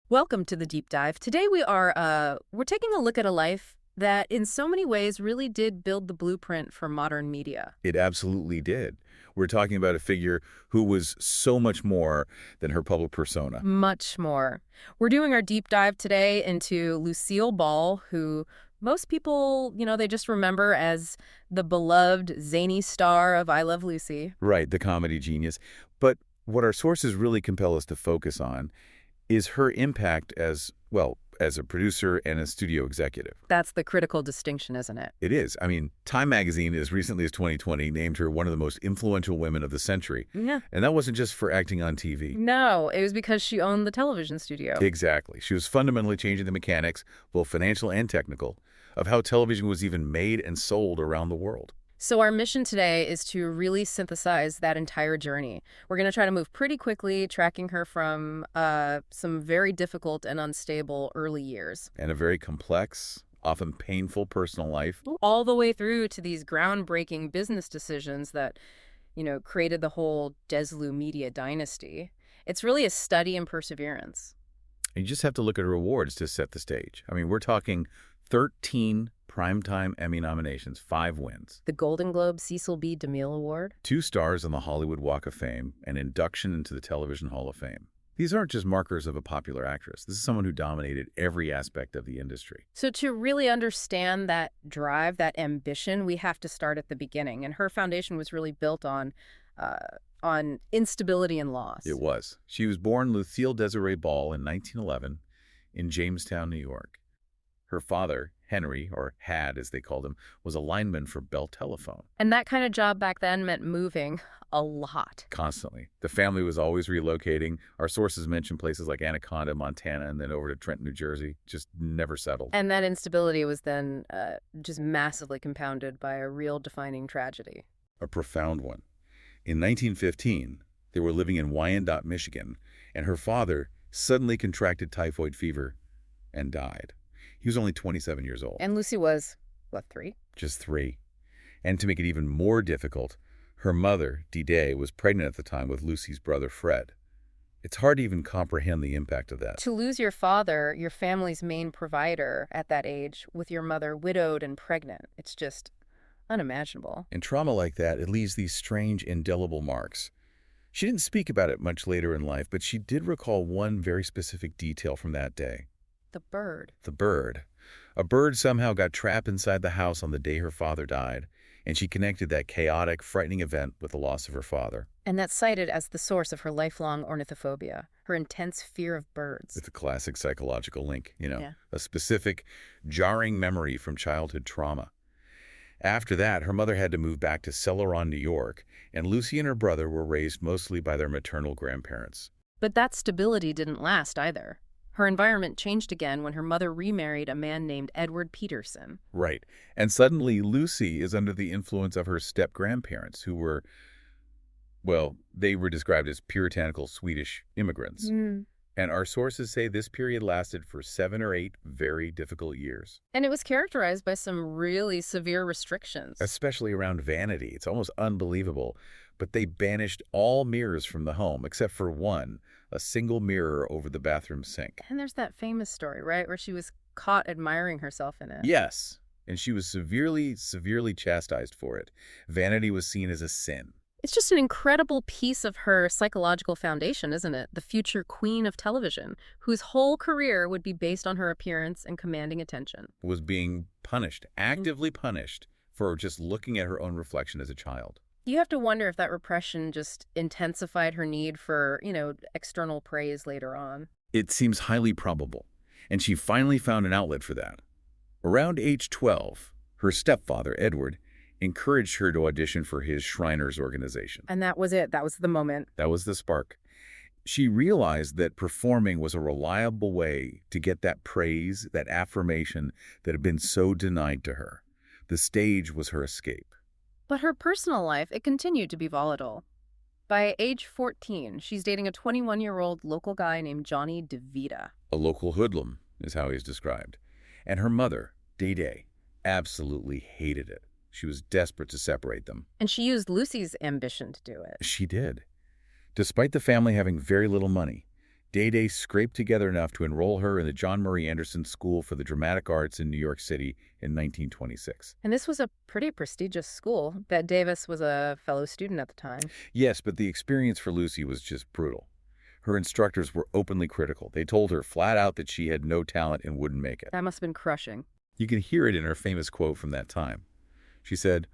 Welcome to the deep dive. Today we're taking a look at a life that in so many ways really did build the blueprint for modern media. It absolutely did. We're talking about a figure who was so much more than her public persona. Much more. We're doing our deep dive today into Lucille Ball, who most people, they just remember as the beloved zany star of I Love Lucy. Right, the comedy genius. But what our sources really compel us to focus on is her impact as, well, as a producer and a studio executive. That's the critical distinction, isn't it? It is. I mean, Time magazine, as recently as 2020, named her one of the most influential women of the century. Yeah. And that wasn't just for acting on TV. No, it was because she owned the television studio. Exactly. She was fundamentally changing the mechanics, both financial and technical, of how television was even made and sold around the world. So our mission today is to really synthesize that entire journey. We're going to try to move pretty quickly, tracking her from some very difficult and unstable early years, And a very complex, often painful personal life. all the way through to these groundbreaking business decisions that, created the whole Desilu media dynasty. It's really a study in perseverance. And you just have to look at her awards to set the stage. I mean, we're talking 13 Primetime Emmy nominations, 5 wins, The Golden Globe Cecil B. DeMille Award. 2 stars on the Hollywood Walk of Fame, and induction into the Television Hall of Fame. These aren't just markers of a popular actress. This is someone who dominated every aspect of the industry. So to really understand that drive, that ambition, we have to start at the beginning. And her foundation was really built on instability and loss. It was. She was born Lucille Desiree Ball in 1911 in Jamestown, New York. Her father, Henry, or Had as they called him, was a lineman for Bell Telephone. And that kind of job back then meant moving a lot. Constantly. The family was always relocating. Our sources mention places like Anaconda, Montana, and then over to Trenton, New Jersey. Just never settled. And that instability was then just massively compounded by a real defining tragedy. A profound one. In 1915, they were living in Wyandotte, Michigan, and her father suddenly contracted typhoid fever and died. He was only 27 years old. And Lucy was, what, 3? Just 3. And to make it even more difficult, her mother, Dee, was pregnant at the time with Lucy's brother, Fred. It's hard to even comprehend the impact of that. To lose your father, your family's main provider at that age, with your mother widowed and pregnant, it's just unimaginable. And trauma like that, it leaves these strange, indelible marks. She didn't speak about it much later in life, but she did recall one very specific detail from that day. The bird. The bird. A bird somehow got trapped inside the house on the day her father died, and she connected that chaotic, frightening event with the loss of her father. And that's cited as the source of her lifelong ornithophobia, her intense fear of birds. It's a classic psychological link, Yeah. a specific, jarring memory from childhood trauma. After that, her mother had to move back to Celeron, New York, and Lucy and her brother were raised mostly by their maternal grandparents. But that stability didn't last either. Her environment changed again when her mother remarried a man named Edward Peterson. Right. And suddenly, Lucy is under the influence of her step-grandparents, who were, well, they were described as puritanical Swedish immigrants. And our sources say this period lasted for 7 or 8 very difficult years. And it was characterized by some really severe restrictions. Especially around vanity. It's almost unbelievable. But they banished all mirrors from the home, except for one, a single mirror over the bathroom sink. And there's that famous story, right, where she was caught admiring herself in it. Yes, and she was severely, severely chastised for it. Vanity was seen as a sin. It's just an incredible piece of her psychological foundation, isn't it? The future queen of television, whose whole career would be based on her appearance and commanding attention. Was being punished, actively punished, for just looking at her own reflection as a child. You have to wonder if that repression just intensified her need for, external praise later on. It seems highly probable, and she finally found an outlet for that. Around age 12, her stepfather, Edward, encouraged her to audition for his Shriners organization. And that was it. That was the moment. That was the spark. She realized that performing was a reliable way to get that praise, that affirmation that had been so denied to her. The stage was her escape. But her personal life, it continued to be volatile. By age 14, she's dating a 21-year-old local guy named Johnny DeVita. A local hoodlum is how he's described. And her mother, Dee, absolutely hated it. She was desperate to separate them. And she used Lucy's ambition to do it. She did. Despite the family having very little money, Day scraped together enough to enroll her in the John Murray Anderson School for the Dramatic Arts in New York City in 1926. And this was a pretty prestigious school. Bette Davis was a fellow student at the time. Yes, but the experience for Lucy was just brutal. Her instructors were openly critical. They told her flat out that she had no talent and wouldn't make it. That must have been crushing. You can hear it in her famous quote from that time. She said,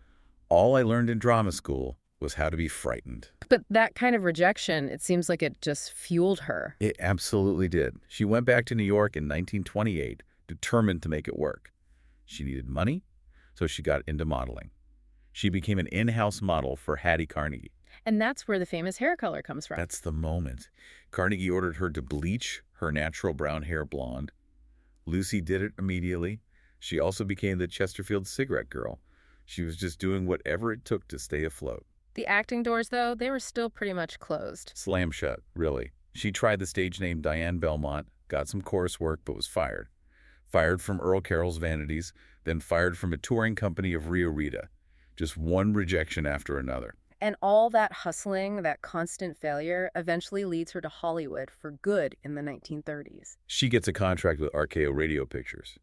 "All I learned in drama school was how to be frightened." But that kind of rejection, it seems like it just fueled her. It absolutely did. She went back to New York in 1928, determined to make it work. She needed money, so she got into modeling. She became an in-house model for Hattie Carnegie. And that's where the famous hair color comes from. That's the moment. Carnegie ordered her to bleach her natural brown hair blonde. Lucy did it immediately. She also became the Chesterfield cigarette girl. She was just doing whatever it took to stay afloat. The acting doors, though, they were still pretty much closed. Slam shut, really. She tried the stage name Diane Belmont, got some chorus work, but was fired. Fired from Earl Carroll's Vanities, then fired from a touring company of Rio Rita. Just one rejection after another. And all that hustling, that constant failure, eventually leads her to Hollywood for good in the 1930s. She gets a contract with RKO Radio Pictures.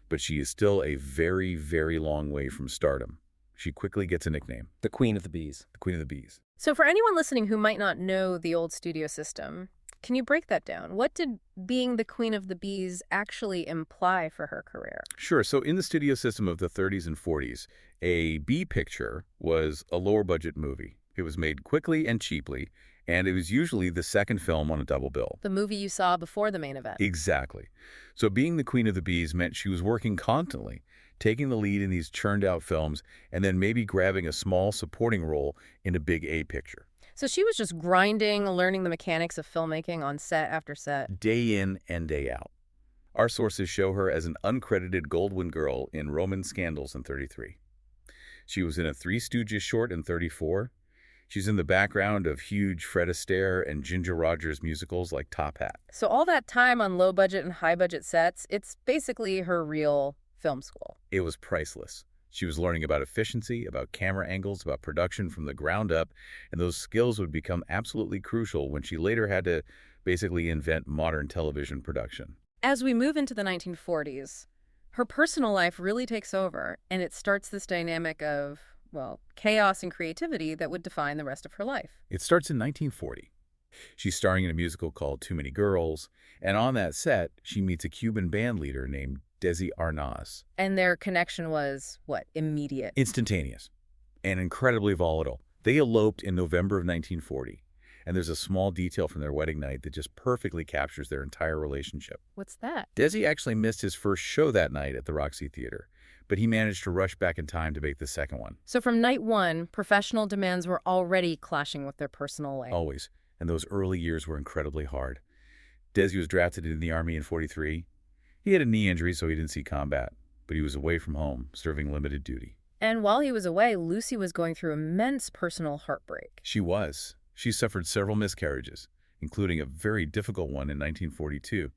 But she is still a very, very long way from stardom. She quickly gets a nickname. The Queen of the Bees. The Queen of the Bees. So for anyone listening who might not know the old studio system, can you break that down? What did being the Queen of the Bees actually imply for her career? Sure. So in the studio system of the 30s and 40s, a B picture was a lower budget movie. It was made quickly and cheaply, and it was usually the second film on a double bill. The movie you saw before the main event. Exactly. So being the Queen of the Bees meant she was working constantly, taking the lead in these churned-out films, and then maybe grabbing a small supporting role in a big A picture. So she was just grinding, learning the mechanics of filmmaking on set after set. Day in and day out. Our sources show her as an uncredited Goldwyn girl in Roman Scandals in 33. She was in a Three Stooges short in 34. She's in the background of huge Fred Astaire and Ginger Rogers musicals like Top Hat. So all that time on low-budget and high-budget sets, it's basically her real film school. It was priceless. She was learning about efficiency, about camera angles, about production from the ground up, and those skills would become absolutely crucial when she later had to basically invent modern television production. As we move into the 1940s, her personal life really takes over, and it starts this dynamic of, well, chaos and creativity that would define the rest of her life. It starts in 1940. She's starring in a musical called Too Many Girls, and on that set, she meets a Cuban band leader named Desi Arnaz. And their connection was, what, immediate? Instantaneous and incredibly volatile. They eloped in November of 1940, and there's a small detail from their wedding night that just perfectly captures their entire relationship. What's that? Desi actually missed his first show that night at the Roxy Theater, but he managed to rush back in time to make the second one. So from night one, professional demands were already clashing with their personal life. Always. And those early years were incredibly hard. Desi was drafted into the Army in 43. He had a knee injury, so he didn't see combat, but he was away from home, serving limited duty. And while he was away, Lucy was going through immense personal heartbreak. She was. She suffered several miscarriages, including a very difficult one in 1942.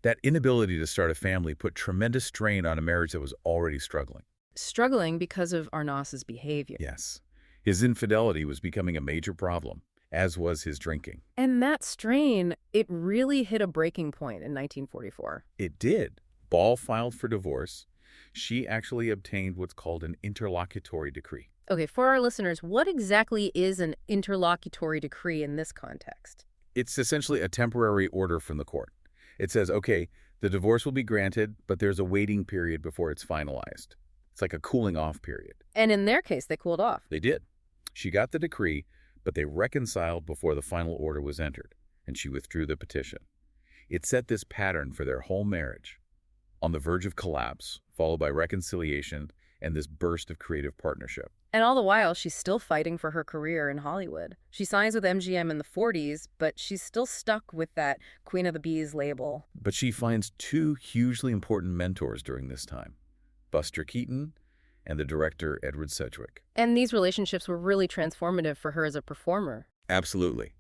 That inability to start a family put tremendous strain on a marriage that was already struggling. Struggling because of Arnaz's behavior. Yes. His infidelity was becoming a major problem, as was his drinking. And that strain, it really hit a breaking point in 1944. It did. Ball filed for divorce. She actually obtained what's called an interlocutory decree. Okay, for our listeners, what exactly is an interlocutory decree in this context? It's essentially a temporary order from the court. It says, okay, the divorce will be granted, but there's a waiting period before it's finalized. It's like a cooling off period. And in their case, they cooled off. They did. She got the decree, but they reconciled before the final order was entered, and she withdrew the petition. It set this pattern for their whole marriage, on the verge of collapse, followed by reconciliation and this burst of creative partnership. And all the while, she's still fighting for her career in Hollywood. She signs with MGM in the 40s, but she's still stuck with that Queen of the Bees label. But she finds two hugely important mentors during this time, Buster Keaton and the director Edward Sedgwick. And these relationships were really transformative for her as a performer. Absolutely.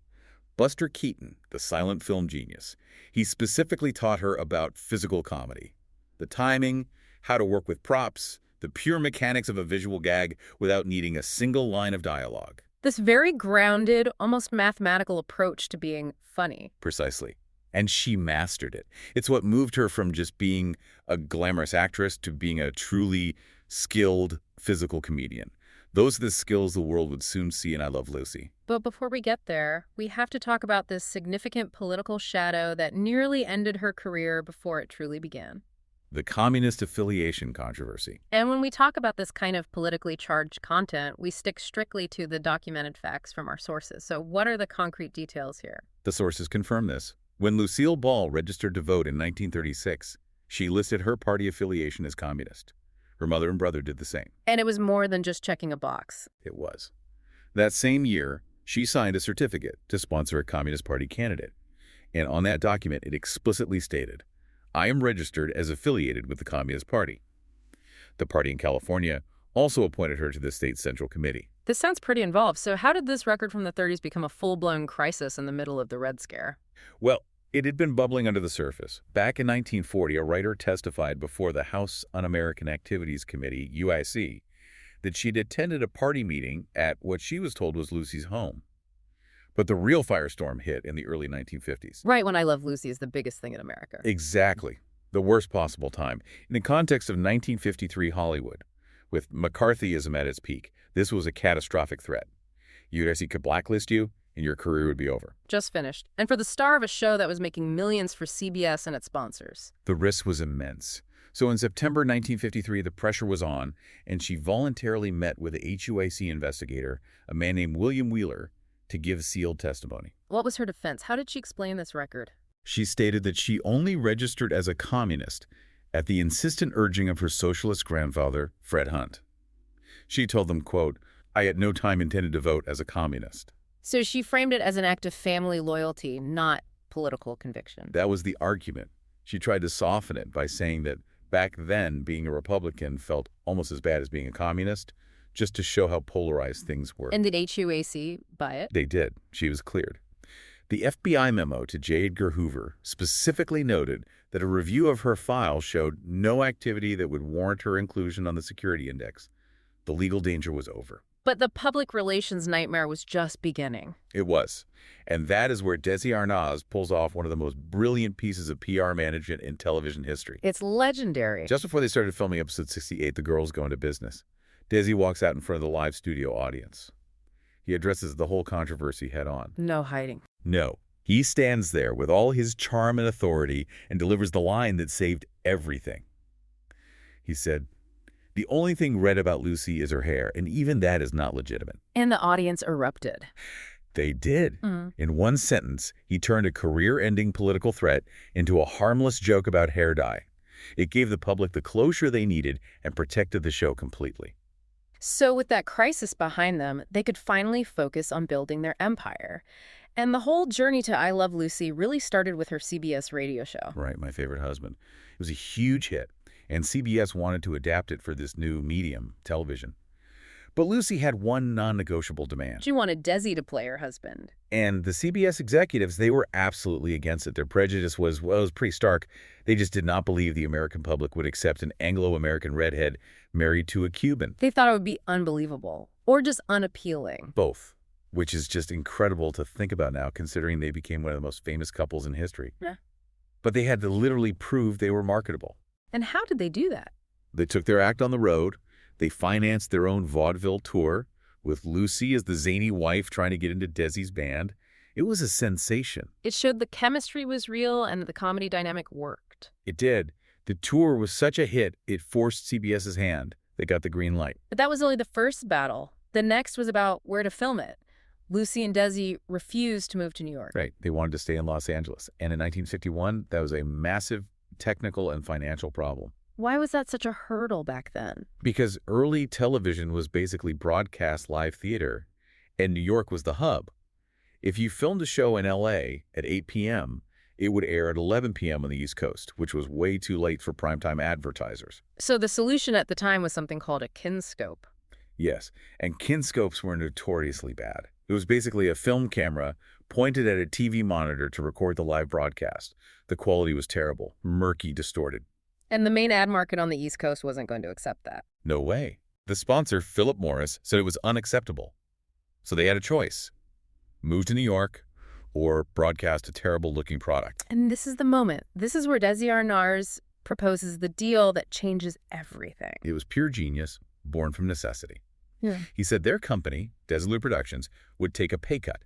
Buster Keaton, the silent film genius, he specifically taught her about physical comedy. The timing, how to work with props, the pure mechanics of a visual gag without needing a single line of dialogue. This very grounded, almost mathematical approach to being funny. Precisely. And she mastered it. It's what moved her from just being a glamorous actress to being a truly skilled physical comedian. Those are the skills the world would soon see in I Love Lucy. But before we get there, we have to talk about this significant political shadow that nearly ended her career before it truly began. The communist affiliation controversy. And when we talk about this kind of politically charged content, we stick strictly to the documented facts from our sources. So what are the concrete details here? The sources confirm this. When Lucille Ball registered to vote in 1936, she listed her party affiliation as communist. Her mother and brother did the same. And it was more than just checking a box. It was. That same year, she signed a certificate to sponsor a Communist Party candidate. And on that document, it explicitly stated, "I am registered as affiliated with the Communist Party." The party in California also appointed her to the state central committee. This sounds pretty involved. So how did this record from the 30s become a full-blown crisis in the middle of the Red Scare? Well, it had been bubbling under the surface. Back in 1940, a writer testified before the House Un-American Activities Committee, UIC, that she'd attended a party meeting at what she was told was Lucy's home. But the real firestorm hit in the early 1950s. Right when I Love Lucy is the biggest thing in America. Exactly. The worst possible time. In the context of 1953 Hollywood, with McCarthyism at its peak, this was a catastrophic threat. UIC could blacklist you, and your career would be over. Just finished. And for the star of a show that was making millions for CBS and its sponsors. The risk was immense. So in September 1953, the pressure was on, and she voluntarily met with a HUIC investigator, a man named William Wheeler, to give sealed testimony. What was her defense? How did she explain this record? She stated that she only registered as a communist at the insistent urging of her socialist grandfather, Fred Hunt. She told them, quote, "I at no time intended to vote as a communist." So she framed it as an act of family loyalty, not political conviction. That was the argument. She tried to soften it by saying that back then, being a Republican felt almost as bad as being a communist, just to show how polarized things were. And did HUAC buy it? They did. She was cleared. The FBI memo to J. Edgar Hoover specifically noted that a review of her file showed no activity that would warrant her inclusion on the security index. The legal danger was over. But the public relations nightmare was just beginning. It was. And that is where Desi Arnaz pulls off one of the most brilliant pieces of PR management in television history. It's legendary. Just before they started filming episode 68, The Girls Go Into Business, Desi walks out in front of the live studio audience. He addresses the whole controversy head on. No hiding. No. He stands there with all his charm and authority and delivers the line that saved everything. He said, "The only thing red about Lucy is her hair, and even that is not legitimate." And the audience erupted. They did. In one sentence, he turned a career-ending political threat into a harmless joke about hair dye. It gave the public the closure they needed and protected the show completely. So with that crisis behind them, they could finally focus on building their empire. And the whole journey to I Love Lucy really started with her CBS radio show. Right, My Favorite Husband. It was a huge hit, and CBS wanted to adapt it for this new medium, television. But Lucy had one non-negotiable demand. She wanted Desi to play her husband. And the CBS executives, they were absolutely against it. Their prejudice was, well, it was pretty stark. They just did not believe the American public would accept an Anglo-American redhead married to a Cuban. They thought it would be unbelievable, or just unappealing. Both, which is just incredible to think about now, considering they became one of the most famous couples in history. Yeah. But they had to literally prove they were marketable. And how did they do that? They took their act on the road. They financed their own vaudeville tour, with Lucy as the zany wife trying to get into Desi's band. It was a sensation. It showed the chemistry was real and that the comedy dynamic worked. It did. The tour was such a hit, it forced CBS's hand. They got the green light. But that was only the first battle. The next was about where to film it. Lucy and Desi refused to move to New York. Right. They wanted to stay in Los Angeles. And in 1951, that was a massive technical and financial problem. Why was that such a hurdle back then? Because early television was basically broadcast live theater, and New York was the hub. If you filmed a show in L.A. at 8 p.m., it would air at 11 p.m. on the East Coast, which was way too late for primetime advertisers. So the solution at the time was something called a kinescope. Yes, and kinescopes were notoriously bad. It was basically a film camera pointed at a TV monitor to record the live broadcast. The quality was terrible, murky, distorted. And the main ad market on the East Coast wasn't going to accept that. No way. The sponsor, Philip Morris, said it was unacceptable. So they had a choice. Move to New York or broadcast a terrible-looking product. And this is the moment. This is where Desi Arnaz proposes the deal that changes everything. It was pure genius, born from necessity. Yeah. He said their company, Desilu Productions, would take a pay cut.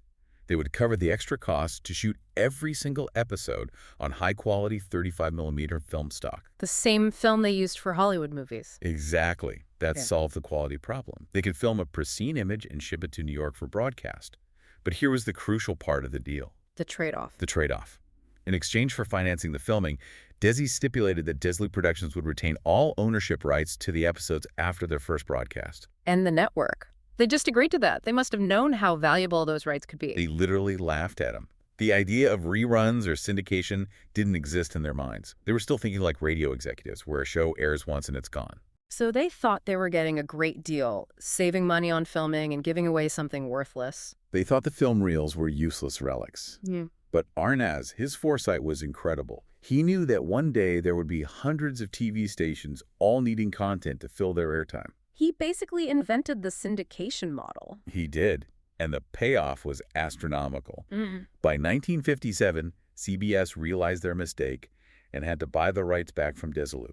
They would cover the extra costs to shoot every single episode on high-quality 35mm film stock. The same film they used for Hollywood movies. Exactly. That Yeah. solved the quality problem. They could film a pristine image and ship it to New York for broadcast. But here was the crucial part of the deal. The trade-off. The trade-off. In exchange for financing the filming, Desi stipulated that Desilu Productions would retain all ownership rights to the episodes after their first broadcast. And the network. They just agreed to that. They must have known how valuable those rights could be. They literally laughed at him. The idea of reruns or syndication didn't exist in their minds. They were still thinking like radio executives, where a show airs once and it's gone. So they thought they were getting a great deal, saving money on filming and giving away something worthless. They thought the film reels were useless relics. Yeah. But Arnaz, his foresight was incredible. He knew that one day there would be hundreds of TV stations all needing content to fill their airtime. He basically invented the syndication model. He did, and the payoff was astronomical. By 1957, CBS realized their mistake and had to buy the rights back from Desilu.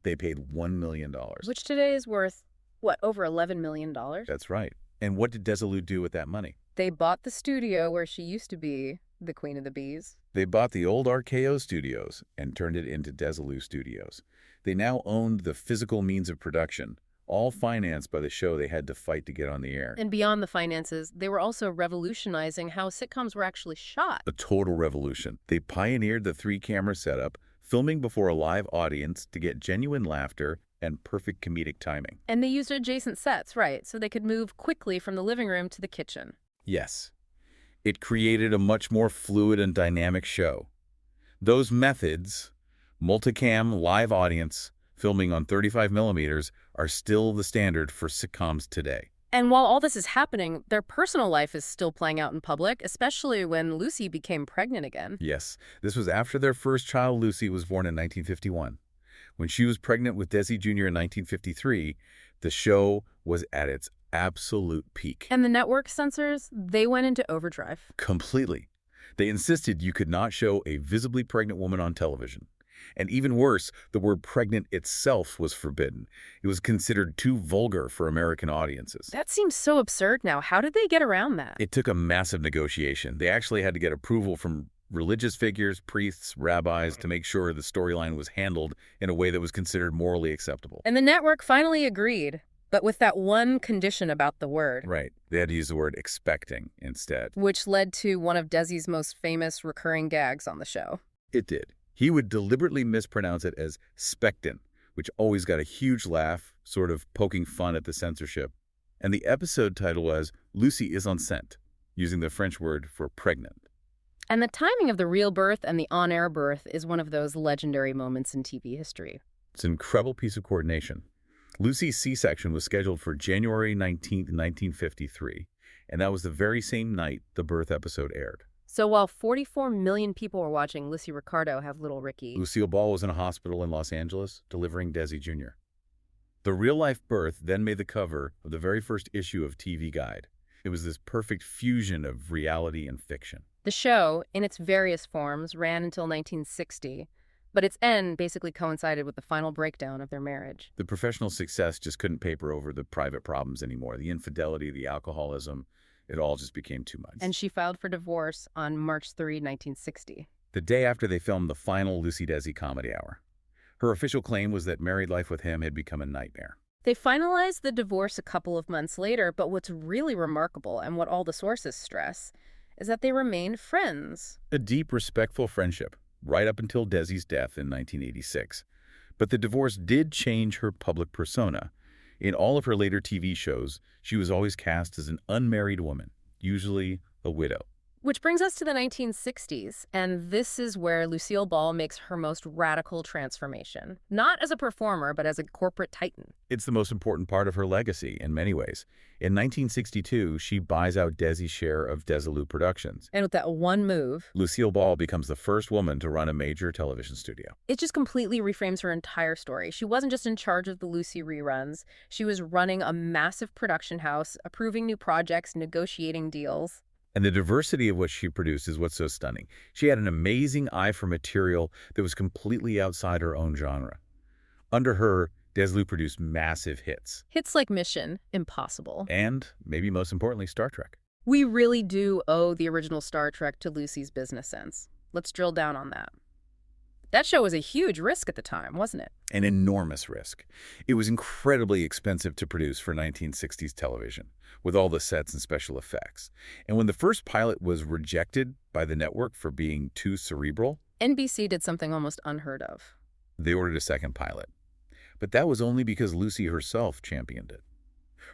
They paid $1 million. Which today is worth, what, over $11 million? That's right. And what did Desilu do with that money? They bought the studio where she used to be the Queen of the Bees. They bought the old RKO studios and turned it into Desilu Studios. They now owned the physical means of production, all financed by the show they had to fight to get on the air. And beyond the finances, they were also revolutionizing how sitcoms were actually shot. A total revolution. They pioneered the 3-camera setup, filming before a live audience to get genuine laughter and perfect comedic timing. And they used adjacent sets, right, so they could move quickly from the living room to the kitchen. Yes. It created a much more fluid and dynamic show. Those methods, multicam, live audience, filming on 35mm, are still the standard for sitcoms today. And while all this is happening, their personal life is still playing out in public, especially when Lucy became pregnant again. Yes, this was after their first child, Lucy, was born in 1951. When she was pregnant with Desi Jr. in 1953, the show was at its absolute peak. And the network censors, they went into overdrive. Completely. They insisted you could not show a visibly pregnant woman on television. And even worse, the word pregnant itself was forbidden. It was considered too vulgar for American audiences. That seems so absurd now. How did they get around that? It took a massive negotiation. They actually had to get approval from religious figures, priests, rabbis, to make sure the storyline was handled in a way that was considered morally acceptable. And the network finally agreed, but with that one condition about the word. Right. They had to use the word expecting instead. Which led to one of Desi's most famous recurring gags on the show. It did. He would deliberately mispronounce it as spectin, which always got a huge laugh, sort of poking fun at the censorship. And the episode title was Lucy is enceinte, using the French word for pregnant. And the timing of the real birth and the on-air birth is one of those legendary moments in TV history. It's an incredible piece of coordination. Lucy's C-section was scheduled for January 19, 1953, and that was the very same night the birth episode aired. So while 44 million people were watching Lucy Ricardo have little Ricky, Lucille Ball was in a hospital in Los Angeles delivering Desi Jr. The real-life birth then made the cover of the very first issue of TV Guide. It was this perfect fusion of reality and fiction. the show, in its various forms, ran until 1960, but its end basically coincided with the final breakdown of their marriage. The professional success just couldn't paper over the private problems anymore. The infidelity, the alcoholism, it all just became too much. And she filed for divorce on March 3, 1960. The day after they filmed the final Lucy Desi comedy hour. Her official claim was that married life with him had become a nightmare. They finalized the divorce a couple of months later, but what's really remarkable, and what all the sources stress, is that they remained friends. A deep, respectful friendship, right up until Desi's death in 1986. But the divorce did change her public persona. In all of her later TV shows, she was always cast as an unmarried woman, usually a widow. Which brings us to the 1960s, and this is where Lucille Ball makes her most radical transformation. Not as a performer, but as a corporate titan. It's the most important part of her legacy in many ways. In 1962, she buys out Desi's share of Desilu Productions. And with that one move, Lucille Ball becomes the first woman to run a major television studio. it just completely reframes her entire story. She wasn't just in charge of the Lucy reruns. She was running a massive production house, approving new projects, negotiating deals. And the diversity of what she produced is what's so stunning. She had an amazing eye for material that was completely outside her own genre. Under her, Desilu produced massive hits. Hits like Mission Impossible. And, maybe most importantly, Star Trek. We really do owe the original Star Trek to Lucy's business sense. Let's drill down on that. That show was a huge risk at the time, wasn't it? An enormous risk. It was incredibly expensive to produce for 1960s television, with all the sets and special effects. And when the first pilot was rejected by the network for being too cerebral, NBC did something almost unheard of. they ordered a second pilot. But that was only because Lucy herself championed it.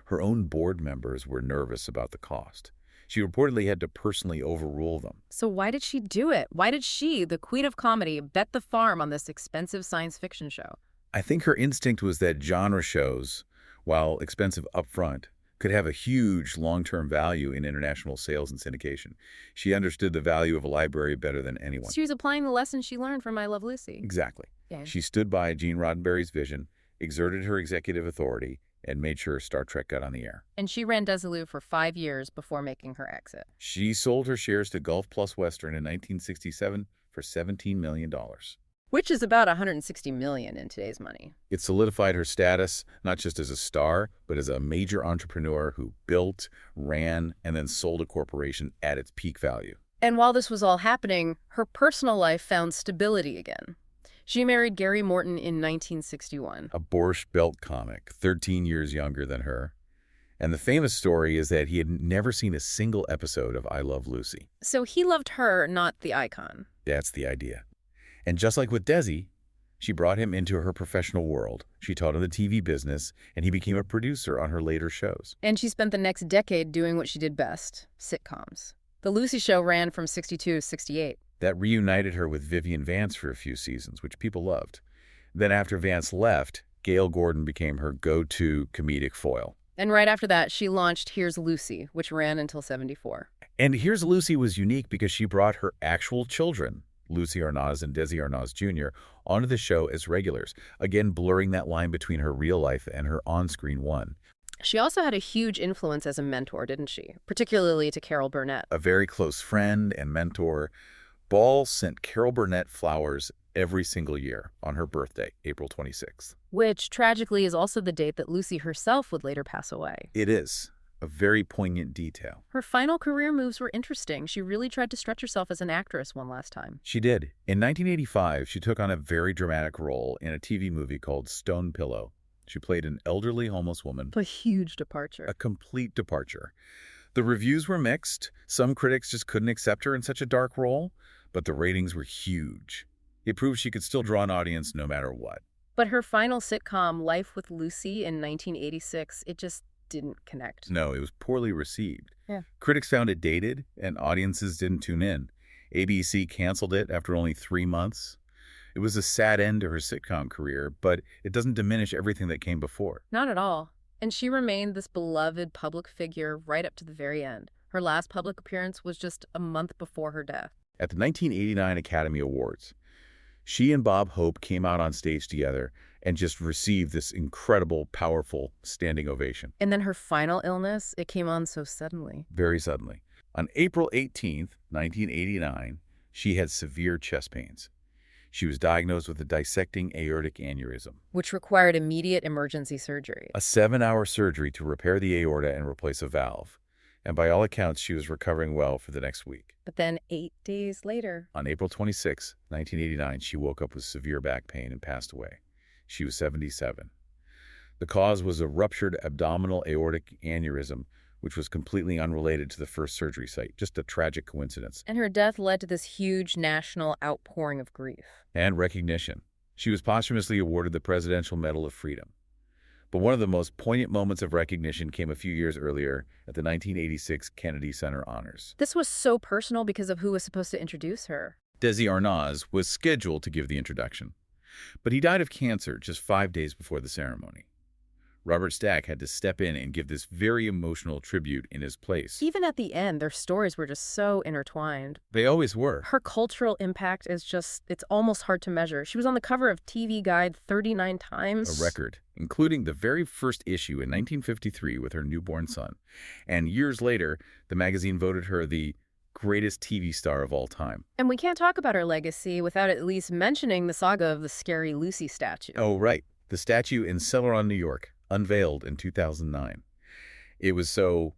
Her own board members were nervous about the cost. She reportedly had to personally overrule them. So why did she do it? Why did she, the queen of comedy, bet the farm on this expensive science fiction show? I think her instinct was that genre shows, while expensive upfront, could have a huge long-term value in international sales and syndication. She understood the value of a library better than anyone. She was applying the lessons she learned from I Love Lucy. Exactly. Yeah. She stood by Gene Roddenberry's vision, exerted her executive authority, and made sure Star Trek got on the air. And she ran Desilu for 5 years before making her exit. She sold her shares to Gulf Plus Western in 1967 for $17 million. Which is about $160 million in today's money. It solidified her status, not just as a star, but as a major entrepreneur who built, ran, and then sold a corporation at its peak value. And while this was all happening, her personal life found stability again. She married Gary Morton in 1961. A Borscht Belt comic, 13 years younger than her. And the famous story is that he had never seen a single episode of I Love Lucy. So he loved her, not the icon. That's the idea. And just like with Desi, she brought him into her professional world. She taught him the TV business, and he became a producer on her later shows. And she spent the next decade doing what she did best, sitcoms. The Lucy Show ran from 62 to 68. That reunited her with Vivian Vance for a few seasons, which people loved. Then after Vance left, Gail Gordon became her go-to comedic foil. And right after that, she launched Here's Lucy, which ran until 74. And Here's Lucy was unique because she brought her actual children, Lucie Arnaz and Desi Arnaz Jr., onto the show as regulars, again blurring that line between her real life and her on-screen one. She also had a huge influence as a mentor, didn't she? Particularly to Carol Burnett. A very close friend and mentor, Ball sent Carol Burnett flowers every single year on her birthday, April 26th. Which, tragically, is also the date that Lucy herself would later pass away. It is a very poignant detail. Her final career moves were interesting. She really tried to stretch herself as an actress one last time. She did. In 1985, she took on a very dramatic role in a TV movie called Stone Pillow. She played an elderly homeless woman. A huge departure. A complete departure. The reviews were mixed. Some critics just couldn't accept her in such a dark role, but the ratings were huge. It proved she could still draw an audience no matter what. But her final sitcom, Life with Lucy, in 1986, it just didn't connect. No, it was poorly received. Yeah. Critics found it dated, and audiences didn't tune in. ABC canceled it after only 3 months. It was a sad end to her sitcom career, but it doesn't diminish everything that came before. Not at all. And she remained this beloved public figure right up to the very end. Her last public appearance was just a month before her death. At the 1989 Academy Awards, she and Bob Hope came out on stage together and just received this incredible, powerful standing ovation. And then her final illness, it came on so suddenly. Very suddenly. On April 18th, 1989, she had severe chest pains. She was diagnosed with a dissecting aortic aneurysm, Which required immediate emergency surgery. a 7-hour surgery to repair the aorta and replace a valve. And by all accounts, she was recovering well for the next week. But then 8 days later, On April 26, 1989, she woke up with severe back pain and passed away. She was 77. The cause was a ruptured abdominal aortic aneurysm, which was completely unrelated to the first surgery site, just a tragic coincidence. and her death led to this huge national outpouring of grief. And recognition. She was posthumously awarded the Presidential Medal of Freedom. But one of the most poignant moments of recognition came a few years earlier at the 1986 Kennedy Center Honors. This was so personal because of who was supposed to introduce her. Desi Arnaz was scheduled to give the introduction, but he died of cancer just 5 days before the ceremony. Robert Stack had to step in and give this very emotional tribute in his place. Even at the end, their stories were just so intertwined. They always were. Her cultural impact is just, it's almost hard to measure. She was on the cover of TV Guide 39 times. A record, including the very first issue in 1953 with her newborn son. And years later, the magazine voted her the greatest TV star of all time. And we can't talk about her legacy without at least mentioning the saga of the Scary Lucy statue. Oh, right. The statue in Celeron, New York, unveiled in 2009. It was so,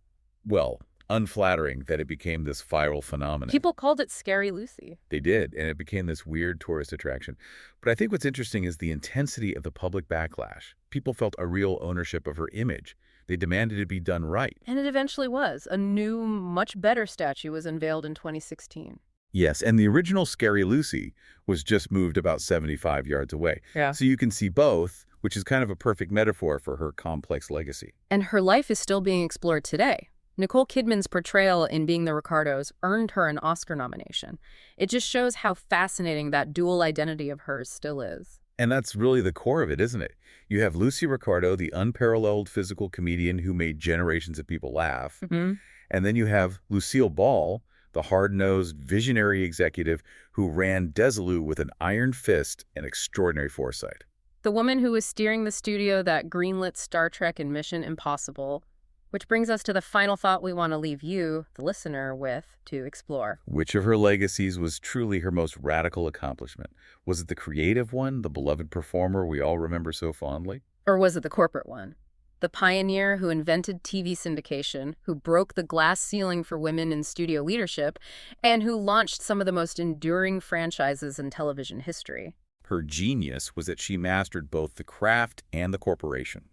well, unflattering that it became this viral phenomenon. People called it Scary Lucy. They did, and it became this weird tourist attraction. But I think what's interesting is the intensity of the public backlash. People felt a real ownership of her image. They demanded it be done right. And it eventually was. A new, much better statue was unveiled in 2016. Yes, and the original Scary Lucy was just moved about 75 yards away. Yeah. So you can see both, which is kind of a perfect metaphor for her complex legacy. And her life is still being explored today. Nicole Kidman's portrayal in Being the Ricardos earned her an Oscar nomination. It just shows how fascinating that dual identity of hers still is. And that's really the core of it, isn't it? You have Lucy Ricardo, the unparalleled physical comedian who made generations of people laugh. And then you have Lucille Ball, the hard-nosed, visionary executive who ran Desilu with an iron fist and extraordinary foresight. The woman who was steering the studio that greenlit Star Trek and Mission Impossible. Which brings us to the final thought we want to leave you, the listener, with to explore. Which of her legacies was truly her most radical accomplishment? Was it the creative one, the beloved performer we all remember so fondly? Or was it the corporate one? The pioneer who invented TV syndication, who broke the glass ceiling for women in studio leadership, and who launched some of the most enduring franchises in television history. Her genius was that she mastered both the craft and the corporation.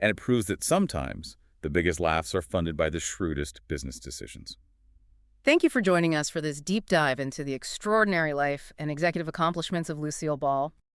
And it proves that sometimes the biggest laughs are funded by the shrewdest business decisions. Thank you for joining us for this deep dive into the extraordinary life and executive accomplishments of Lucille Ball.